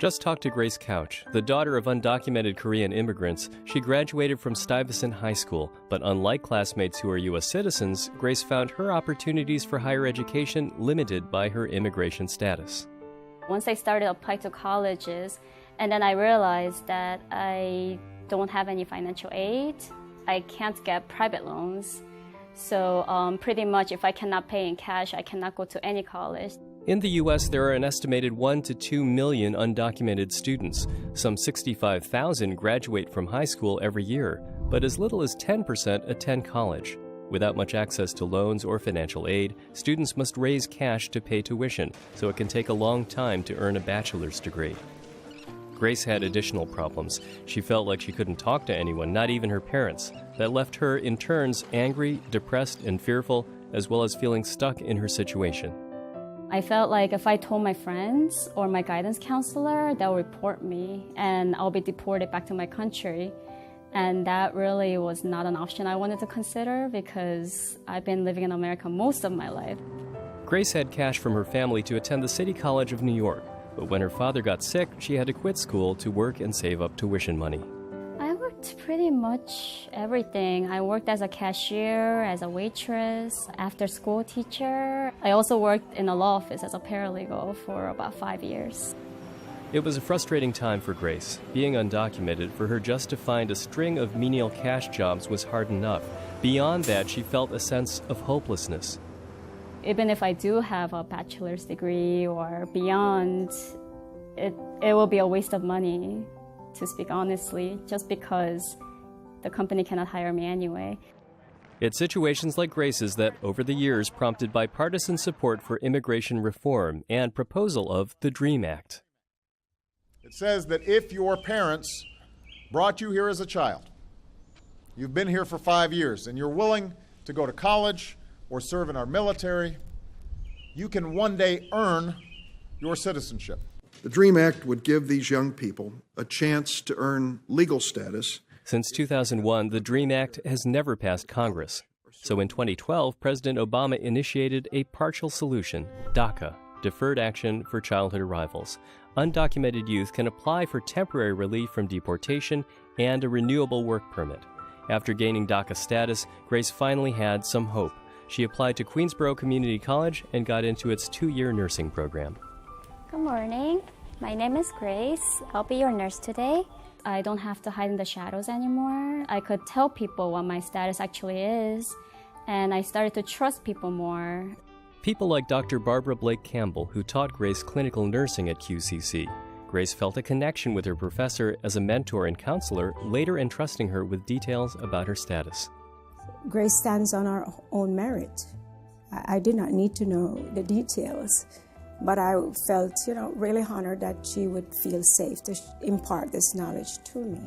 Just talked to Grace Couch, the daughter of undocumented Korean immigrants. She graduated from Stuyvesant High School, but unlike classmates who are U.S. citizens, Grace found her opportunities for higher education limited by her immigration status. Once I started applying to colleges, and then I realized that I don't have any financial aid. I can't get private loans. So pretty much if I cannot pay in cash, I cannot go to any college. In the U.S., there are an estimated 1 to 2 million undocumented students. Some 65,000 graduate from high school every year, but as little as 10% attend college. Without much access to loans or financial aid, students must raise cash to pay tuition, so it can take a long time to earn a bachelor's degree. Grace had additional problems. She felt like she couldn't talk to anyone, not even her parents. That left her, in turns, angry, depressed, and fearful, as well as feeling stuck in her situation. I felt like if I told my friends or my guidance counselor, they'll report me and I'll be deported back to my country. And that really was not an option I wanted to consider because I've been living in America most of my life. Grace had cash from her family to attend the City College of New York, but when her father got sick, she had to quit school to work and save up tuition money. I worked pretty much everything. I worked as a cashier, as a waitress, after-school teacher. I also worked in a law office as a paralegal for about 5 years. It was a frustrating time for Grace. Being undocumented, for her just to find a string of menial cash jobs was hard enough. Beyond that, she felt a sense of hopelessness. Even if I do have a bachelor's degree or beyond, it will be a waste of money, to speak honestly, just because the company cannot hire me anyway. It's situations like Grace's that, over the years, prompted bipartisan support for immigration reform and proposal of the DREAM Act. It says that if your parents brought you here as a child, you've been here for 5 years, and you're willing to go to college or serve in our military, you can one day earn your citizenship. The DREAM Act would give these young people a chance to earn legal status. Since 2001, the DREAM Act has never passed Congress. So in 2012, President Obama initiated a partial solution, DACA, Deferred Action for Childhood Arrivals. Undocumented youth can apply for temporary relief from deportation and a renewable work permit. After gaining DACA status, Grace finally had some hope. She applied to Queensborough Community College and got into its 2-year nursing program. Good morning. My name is Grace. I'll be your nurse today. I don't have to hide in the shadows anymore. I could tell people what my status actually is, and I started to trust people more. People like Dr. Barbara Blake Campbell, who taught Grace clinical nursing at QCC. Grace felt a connection with her professor as a mentor and counselor, later entrusting her with details about her status. Grace stands on her own merit. I did not need to know the details, but I felt, really honored that she would feel safe to impart this knowledge to me.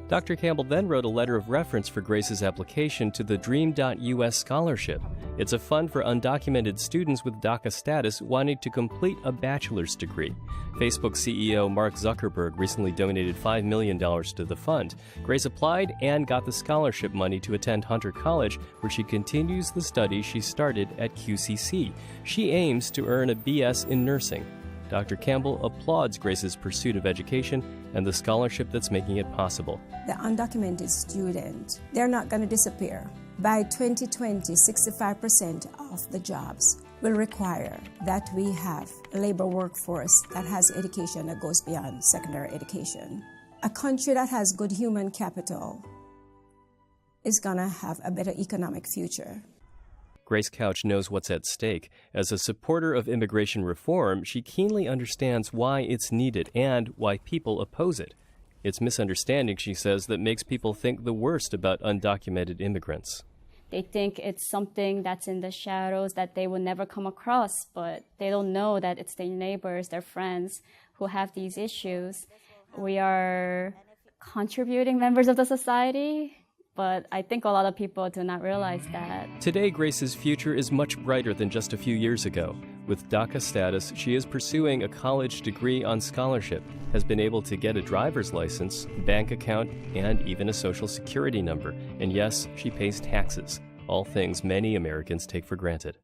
Dr. Campbell then wrote a letter of reference for Grace's application to the Dream.US Scholarship. It's a fund for undocumented students with DACA status wanting to complete a bachelor's degree. Facebook CEO Mark Zuckerberg recently donated $5 million to the fund. Grace applied and got the scholarship money to attend Hunter College, where she continues the study she started at QCC. She aims to earn a BS in nursing. Dr. Campbell applauds Grace's pursuit of education and the scholarship that's making it possible. The undocumented student, they're not going to disappear. By 2020, 65% of the jobs will require that we have a labor workforce that has education that goes beyond secondary education. A country that has good human capital is going to have a better economic future. Grace Couch knows what's at stake. As a supporter of immigration reform, she keenly understands why it's needed and why people oppose it. It's misunderstanding, she says, that makes people think the worst about undocumented immigrants. They think it's something that's in the shadows that they will never come across, but they don't know that it's their neighbors, their friends who have these issues. We are contributing members of the society, but I think a lot of people do not realize that. Today, Grace's future is much brighter than just a few years ago. With DACA status, she is pursuing a college degree on scholarship, has been able to get a driver's license, bank account, and even a social security number. And yes, she pays taxes, all things many Americans take for granted.